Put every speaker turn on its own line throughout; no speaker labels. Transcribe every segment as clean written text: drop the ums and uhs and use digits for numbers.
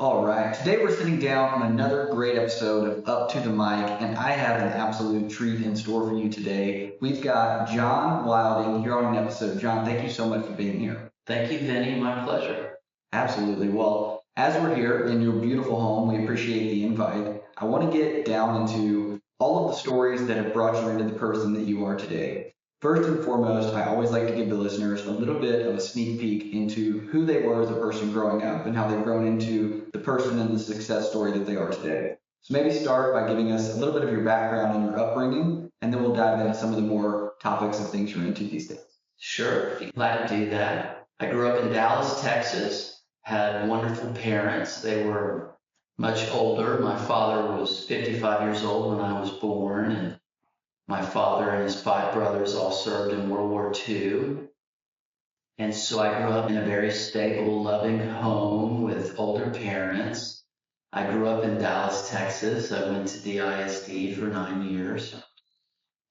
All right, today we're sitting down on another great episode of Up to the Mic, and I have an absolute treat in store for you today. We've got John Willding here on an episode. John, thank you so much for being here.
Thank you, Vinny. My pleasure.
Absolutely. Well, as we're here in your beautiful home, we appreciate the invite. I want to get down into all of the stories that have brought you into the person that you are today. First and foremost, I always like to give the listeners a little bit of a sneak peek into who they were as a person growing up and how they've grown into the person and the success story that they are today. So maybe start by giving us a little bit of your background and your upbringing, and then we'll dive into some of the more topics of things you're into these days.
Sure, glad to do that. I grew up in Dallas, Texas, had wonderful parents. They were much older. My father was 55 years old when I was born, and my father and his 5 brothers all served in World War II. And so I grew up in a very stable, loving home with older parents. I grew up in Dallas, Texas. I went to DISD for 9 years.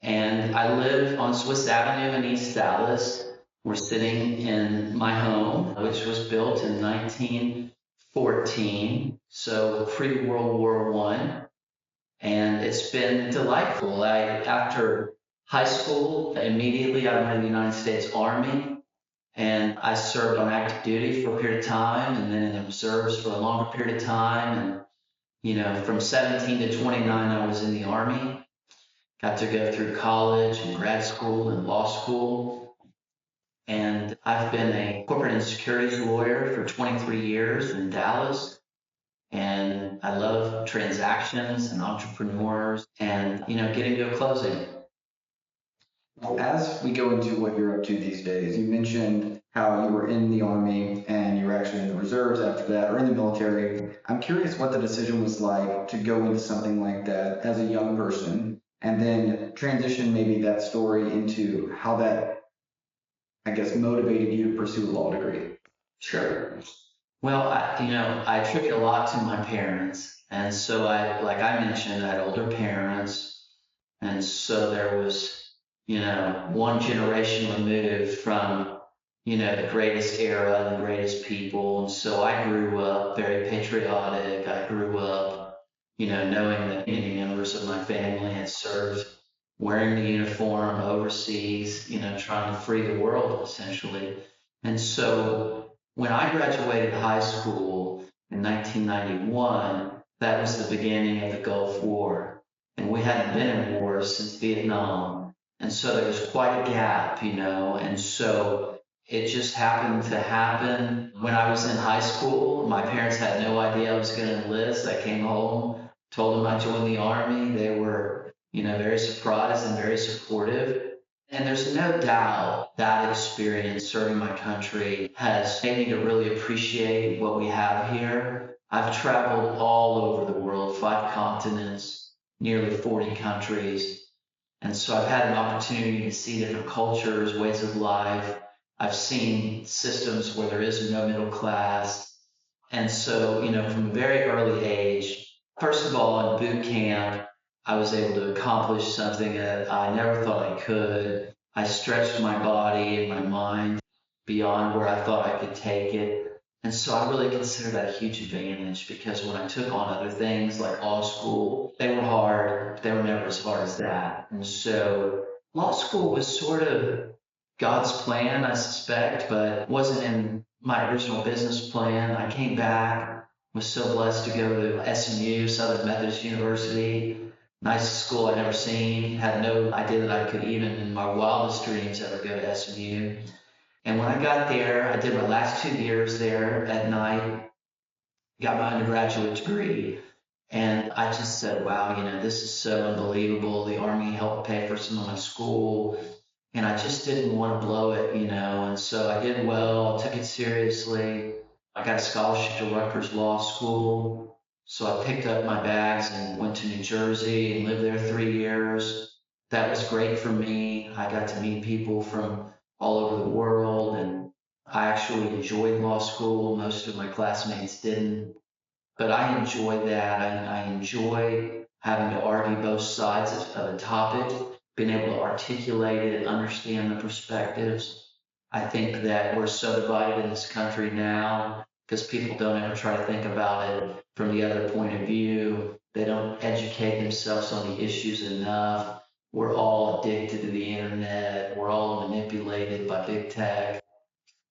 And I live on Swiss Avenue in East Dallas. We're sitting in my home, which was built in 1914, so pre-World War I. And it's been delightful. After high school, immediately I went to the United States Army, and I served on active duty for a period of time, and then in the reserves for a longer period of time. And, from 17 to 29, I was in the Army. Got to go through college and grad school and law school. And I've been a corporate and securities lawyer for 23 years in Dallas. And I love transactions and entrepreneurs and, getting to a closing.
As we go into what you're up to these days, you mentioned how you were in the Army and you were actually in the reserves after that, or in the military. I'm curious what the decision was like to go into something like that as a young person, and then transition maybe that story into how that, I guess, motivated you to pursue a law degree.
Sure. Well, I attribute a lot to my parents. And so like I mentioned, I had older parents. And so there was, one generation removed from, the greatest era, the greatest people. And so I grew up very patriotic. I grew up, knowing that many members of my family had served wearing the uniform overseas, trying to free the world, essentially. And so when I graduated high school in 1991, that was the beginning of the Gulf War. And we hadn't been in war since Vietnam. And so there was quite a gap, and so it just happened to happen when I was in high school. My parents had no idea I was going to enlist. I came home, told them I joined the Army. They were, very surprised and very supportive. And there's no doubt that experience serving my country has made me to really appreciate what we have here. I've traveled all over the world, 5 continents, nearly 40 countries. And so I've had an opportunity to see different cultures, ways of life. I've seen systems where there is no middle class. And so, from a very early age, first of all, in boot camp, I was able to accomplish something that I never thought I could. I stretched my body and my mind beyond where I thought I could take it. And so I really consider that a huge advantage, because when I took on other things like law school, they were hard, but they were never as hard as that. And so law school was sort of God's plan, I suspect, but wasn't in my original business plan. I came back, was so blessed to go to SMU, Southern Methodist University, nicest school I'd ever seen. Had no idea that I could even in my wildest dreams ever go to SMU. And when I got there, I did my last 2 years there at night, got my undergraduate degree. And I just said, wow, this is so unbelievable. The Army helped pay for some of my school. And I just didn't want to blow it, And so I did well, took it seriously. I got a scholarship to Rutgers Law School. So I picked up my bags and went to New Jersey and lived there 3 years. That was great for me. I got to meet people from all over the world, and I actually enjoyed law school. Most of my classmates didn't, but I enjoyed that. I enjoy having to argue both sides of a topic, being able to articulate it and understand the perspectives. I think that we're so divided in this country now because people don't ever try to think about it from the other point of view. They don't educate themselves on the issues enough. We're all addicted to the internet. We're all manipulated by big tech.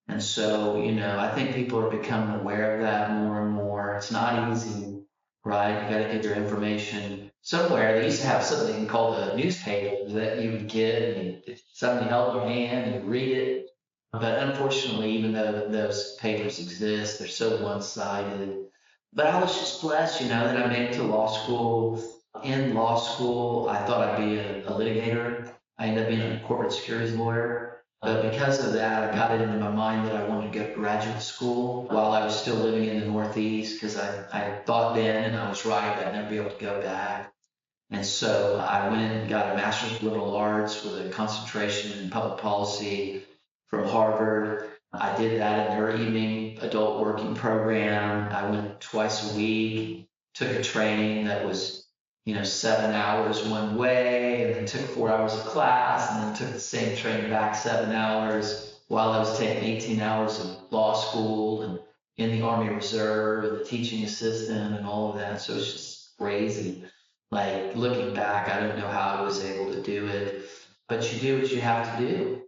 And so, I think people are becoming aware of that more and more. It's not easy, right? You got to get your information somewhere. They used to have something called a newspaper that you would get, and somebody held your hand and you read it. But unfortunately, even though those papers exist, they're so one-sided. But I was just blessed, that I made it to law school. In law school, I thought I'd be a litigator. I ended up being a corporate securities lawyer. But because of that, I got it into my mind that I wanted to go to graduate school while I was still living in the Northeast, because I thought then, and I was right, I'd never be able to go back. And so I went and got a master's of liberal arts with a concentration in public policy from Harvard. I did that in their evening adult working program. I went twice a week, took a training that was 7 hours one way, and then took 4 hours of class, and then took the same training back 7 hours while I was taking 18 hours of law school and in the Army Reserve and the teaching assistant and all of that. So it's just crazy. Like, looking back, I don't know how I was able to do it, but you do what you have to do.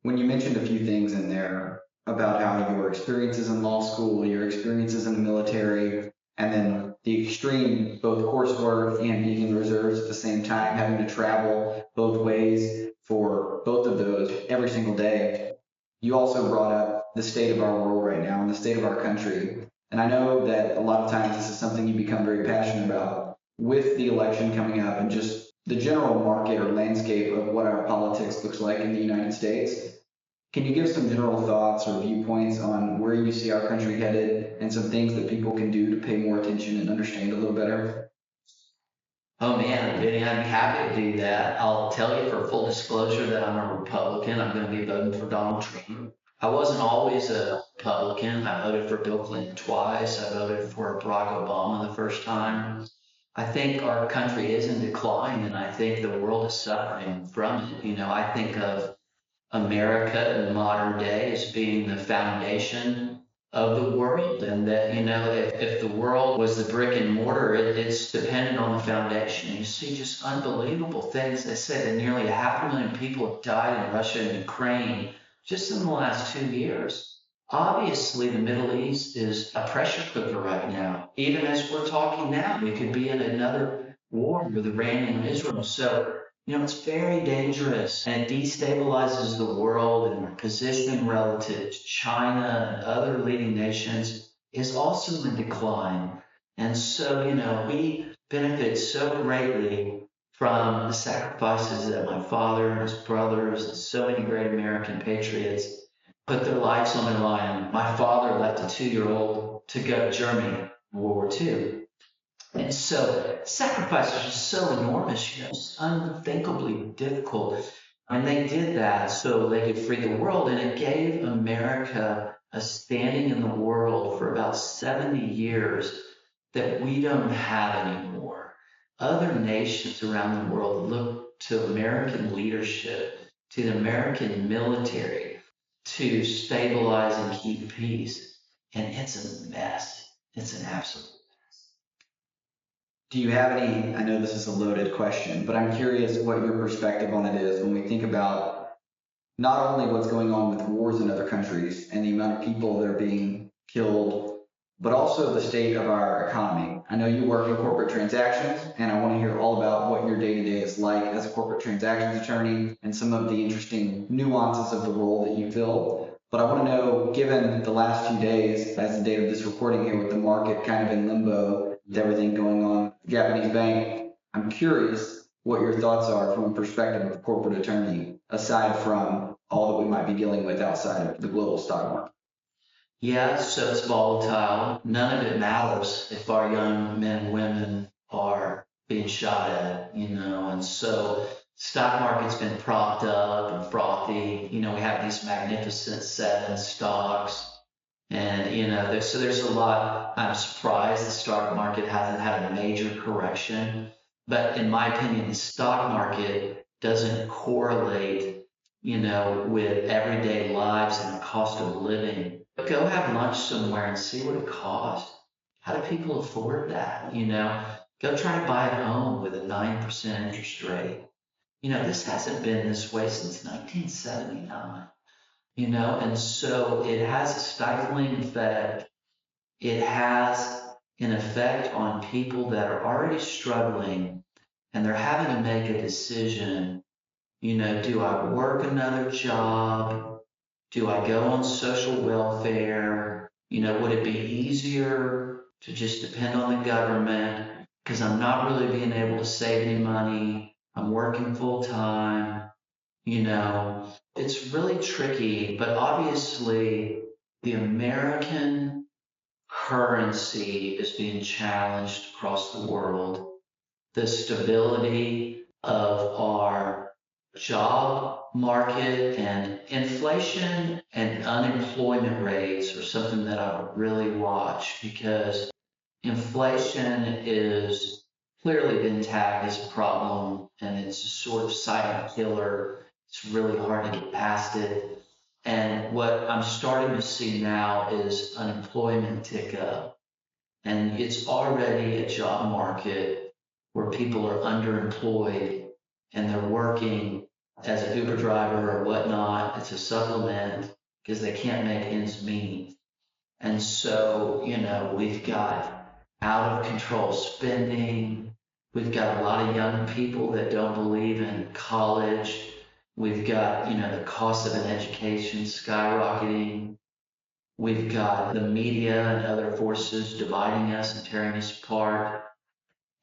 When you mentioned a few things in there about how your experiences in law school, your experiences in the military, and then the extreme, both coursework and being in reserves at the same time, having to travel both ways for both of those every single day. You also brought up the state of our world right now and the state of our country. And I know that a lot of times this is something you become very passionate about with the election coming up and just the general market or landscape of what our politics looks like in the United States. Can you give some general thoughts or viewpoints on where you see our country headed and some things that people can do to pay more attention and understand a little better?
Oh man, Vinny, I'd be happy to do that. I'll tell you for full disclosure that I'm a Republican. I'm going to be voting for Donald Trump. I wasn't always a Republican. I voted for Bill Clinton twice. I voted for Barack Obama the first time. I think our country is in decline, and I think the world is suffering from it. I think of America in the modern day as being the foundation of the world, and that if the world was the brick and mortar, it's dependent on the foundation. You see just unbelievable things. They say that nearly 500,000 people have died in Russia and Ukraine just in the last 2 years. Obviously, the Middle East is a pressure cooker right now. Even as we're talking now, we could be in another war with Iran and Israel. So it's very dangerous and destabilizes the world, and our position relative to China and other leading nations is also in decline. And so, we benefit so greatly from the sacrifices that my father and his brothers and so many great American patriots put their lives on the line. My father left a 2-year-old to go to Germany in World War II. And so sacrifices are just so enormous, it's unthinkably difficult. And they did that so they could free the world, and it gave America a standing in the world for about 70 years that we don't have anymore. Other nations around the world look to American leadership, to the American military to stabilize and keep peace. And it's a mess. It's an absolute.
Do you have any, I know this is a loaded question, but I'm curious what your perspective on it is when we think about not only what's going on with wars in other countries and the amount of people that are being killed, but also the state of our economy. I know you work in corporate transactions, and I want to hear all about what your day-to-day is like as a corporate transactions attorney and some of the interesting nuances of the role that you fill. But I want to know, given the last few days, as the date of this recording here, with the market kind of in limbo, with everything going on, Japanese bank, I'm curious what your thoughts are from a perspective of a corporate attorney, aside from all that we might be dealing with outside of the global stock market.
Yeah, so it's volatile. None of it matters if our young men and women are being shot at, and so stock market's been propped up and frothy. We have these magnificent 7 stocks. And, there's a lot. I'm surprised the stock market hasn't had a major correction. But in my opinion, the stock market doesn't correlate, with everyday lives and the cost of living Go have lunch somewhere and see what it costs. How do people afford that? Go try to buy a home with a 9% interest rate. This hasn't been this way since 1979, and so it has a stifling effect. It has an effect on people that are already struggling and they're having to make a decision. Do I work another job? Do I go on social welfare? Would it be easier to just depend on the government because I'm not really being able to save any money? I'm working full time. It's really tricky, but obviously the American currency is being challenged across the world. The stability of our job market and inflation and unemployment rates are something that I would really watch because inflation is clearly been tagged as a problem and it's a sort of silent killer. It's really hard to get past it. And what I'm starting to see now is unemployment tick up. And it's already a job market where people are underemployed and they're working as an Uber driver or whatnot. It's a supplement because they can't make ends meet. And so, we've got out of control spending. We've got a lot of young people that don't believe in college. We've got, the cost of an education skyrocketing. We've got the media and other forces dividing us and tearing us apart.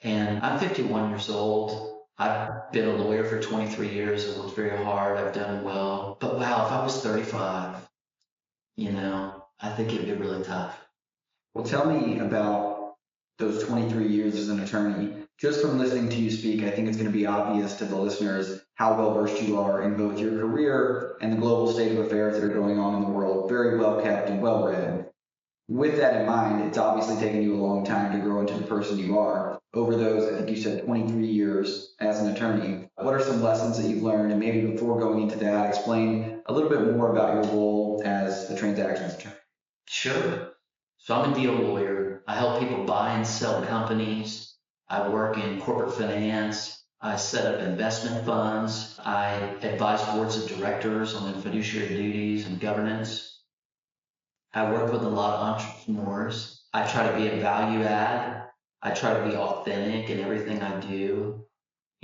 And I'm 51 years old. I've been a lawyer for 23 years. I've worked very hard. I've done well. But wow, if I was 35, I think it'd be really tough.
Well, tell me about those 23 years as an attorney. Just from listening to you speak, I think it's going to be obvious to the listeners how well versed you are in both your career and the global state of affairs that are going on in the world. Very well kept and well read. With that in mind, it's obviously taken you a long time to grow into the person you are. Over those, I think you said 23 years as an attorney, what are some lessons that you've learned? And maybe before going into that, explain a little bit more about your role as a transactions attorney.
Sure. So I'm a deal lawyer. I help people buy and sell companies. I work in corporate finance. I set up investment funds. I advise boards of directors on their fiduciary duties and governance. I work with a lot of entrepreneurs. I try to be a value add. I try to be authentic in everything I do.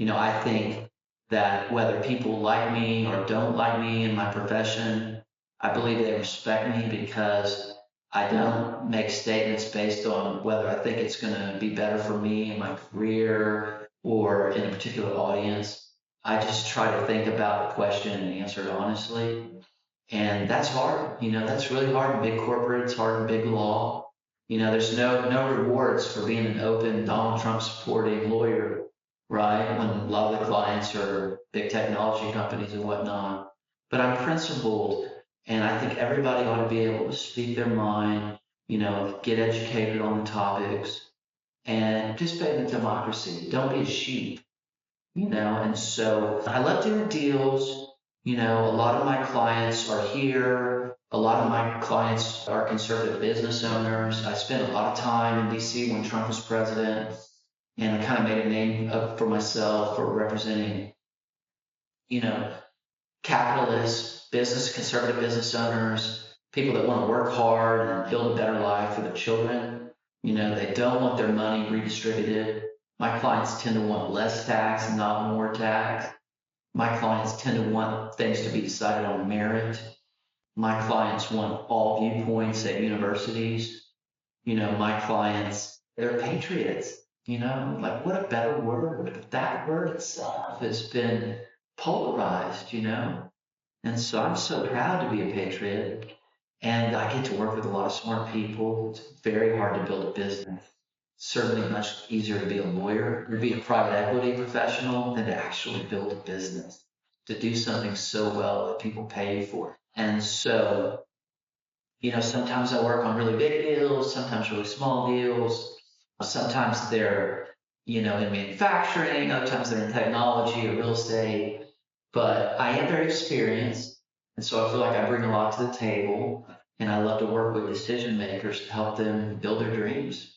I think that whether people like me or don't like me in my profession, I believe they respect me because I don't make statements based on whether I think it's going to be better for me in my career or in a particular audience. I just try to think about the question and answer it honestly. And that's hard. That's really hard in big corporate. It's hard in big law. There's no rewards for being an open Donald Trump supporting lawyer, right? When a lot of the clients are big technology companies and whatnot. But I'm principled, and I think everybody ought to be able to speak their mind, get educated on the topics, and participate in democracy. Don't be a sheep, And so I love doing deals. A lot of my clients are here. A lot of my clients are conservative business owners. I spent a lot of time in DC when Trump was president, and I kind of made a name up for myself for representing, capitalists, conservative business owners, people that want to work hard and build a better life for their children. They don't want their money redistributed. My clients tend to want less tax, not more tax. My clients tend to want things to be decided on merit. My clients want all viewpoints at universities. My clients, they're patriots. Like what a better word. That word itself has been polarized, And so I'm so proud to be a patriot. And I get to work with a lot of smart people. It's very hard to build a business. Certainly much easier to be a lawyer or be a private equity professional than to actually build a business, to do something so well that people pay you for it. And so, sometimes I work on really big deals, sometimes really small deals. Sometimes they're, in manufacturing, other times they're in technology or real estate. But I am very experienced, and so I feel like I bring a lot to the table. And I love to work with decision makers to help them build their dreams.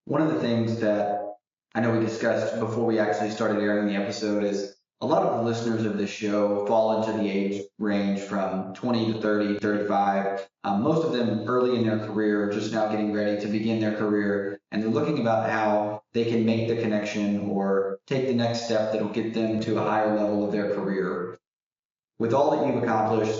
One of the things that I know we discussed before we actually started airing the episode is a lot of the listeners of this show fall into the age range from 20 to 30, 35. Most of them early in their career, just now getting ready to begin their career, and they're looking about how they can make the connection or take the next step that will get them to a higher level of their career. With all that you've accomplished,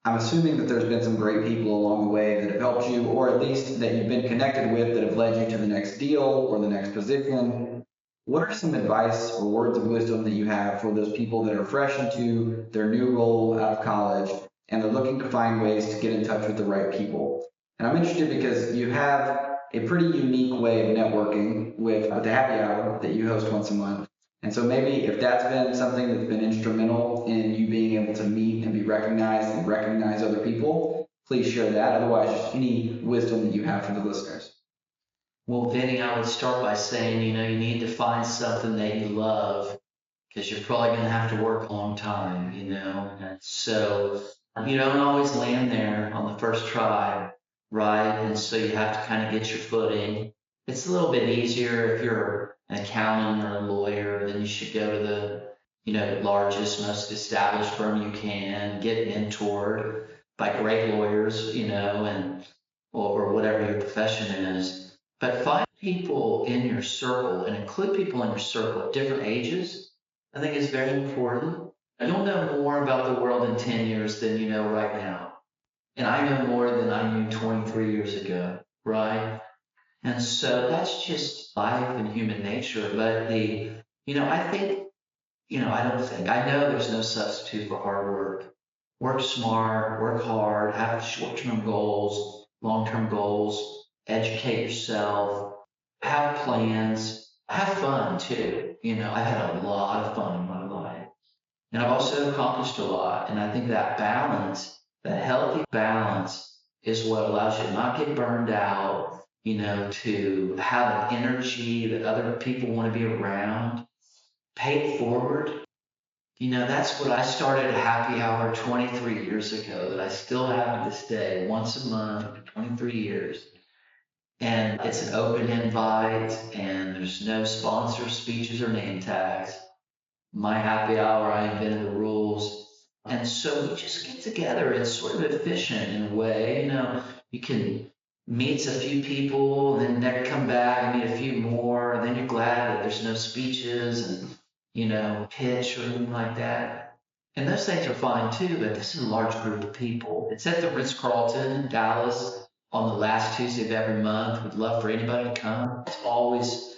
I'm assuming that there's been some great people along the way that have helped you, or at least that you've been connected with that have led you to the next deal or the next position. What are some advice or words of wisdom that you have for those people that are fresh into their new role out of college and they're looking to find ways to get in touch with the right people? And I'm interested because you have a pretty unique way of networking with the happy hour that you host once a month. And so maybe if that's been something that's been instrumental in you being able to meet and be recognized and recognize other people, please share that. Otherwise, just any wisdom that you have for the listeners.
Well, Vinny, I would start by saying, you need to find something that you love because you're probably going to have to work a long time, And so you don't always land there on the first try, right? And so you have to kind of get your footing. It's a little bit easier if you're an accountant or a lawyer, then you should go to the largest, most established firm you can, get mentored by great lawyers, and or whatever your profession is. But find people in your circle and include people in your circle at different ages. I think is very important. You'll know more about the world in 10 years than you know right now. And I know more than I knew 23 years ago, right? And so that's just life and human nature. But I know there's no substitute for hard work. Work smart, work hard, have short-term goals, long-term goals, educate yourself, have plans, have fun too. I've had a lot of fun in my life. And I've also accomplished a lot. And I think that balance, that healthy balance, is what allows you to not get burned out, to have an energy that other people want to be around, pay it forward. That's what I started a happy hour 23 years ago that I still have to this day, once a month for 23 years. And it's an open invite, and there's no sponsor speeches or name tags. My happy hour, I invented the rules. And so we just get together. It's sort of efficient in a way. You can meet a few people, and then never come back and meet a few more. And then you're glad that there's no speeches and, pitch or anything like that. And those things are fine too, but this is a large group of people. It's at the Ritz-Carlton in Dallas on the last Tuesday of every month. We'd love for anybody to come. It's always